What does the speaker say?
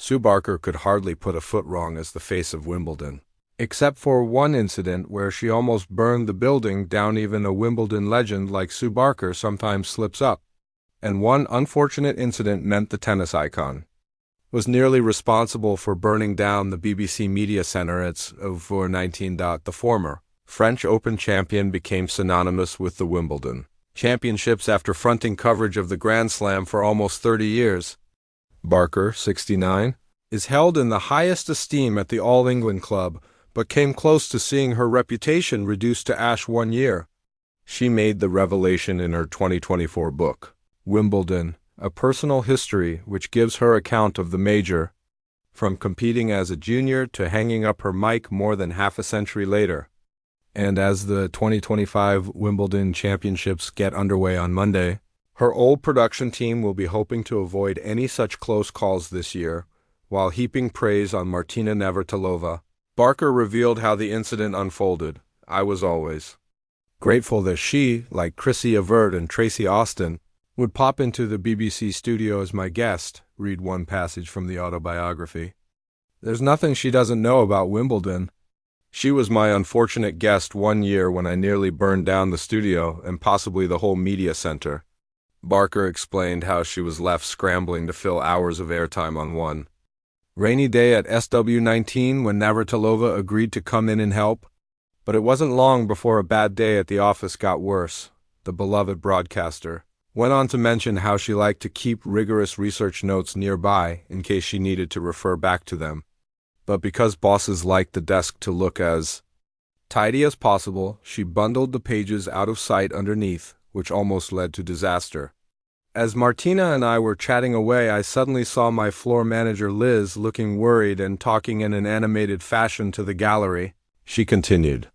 Sue Barker could hardly put a foot wrong as the face of Wimbledon. Except for one incident where she almost burned the building down. Even a Wimbledon legend like Sue Barker sometimes slips up. And one unfortunate incident meant the tennis icon was nearly responsible for burning down the BBC Media Centre at 19. The former French Open champion became synonymous with the Wimbledon Championships after fronting coverage of the Grand Slam for almost 30 years. Barker, 69, is held in the highest esteem at the All England Club, but came close to seeing her reputation reduced to ash one year. She made the revelation in her 2024 book, Wimbledon, A Personal History, which gives her account of the major, from competing as a junior to hanging up her mic more than half a century later. And as the 2025 Wimbledon Championships get underway on Monday, her old production team will be hoping to avoid any such close calls this year, while heaping praise on Martina Navratilova. Barker revealed how the incident unfolded. "I was always grateful that she, like Chrissy Avert and Tracy Austin, would pop into the BBC studio as my guest," read one passage from the autobiography. "There's nothing she doesn't know about Wimbledon. She was my unfortunate guest one year when I nearly burned down the studio and possibly the whole media center." Barker explained how she was left scrambling to fill hours of airtime on one rainy day at SW19 when Navratilova agreed to come in and help. But it wasn't long before a bad day at the office got worse. The beloved broadcaster went on to mention how she liked to keep rigorous research notes nearby in case she needed to refer back to them. But because bosses liked the desk to look as tidy as possible, she bundled the pages out of sight underneath, which almost led to disaster. "As Martina and I were chatting away, I suddenly saw my floor manager Liz looking worried and talking in an animated fashion to the gallery," she continued.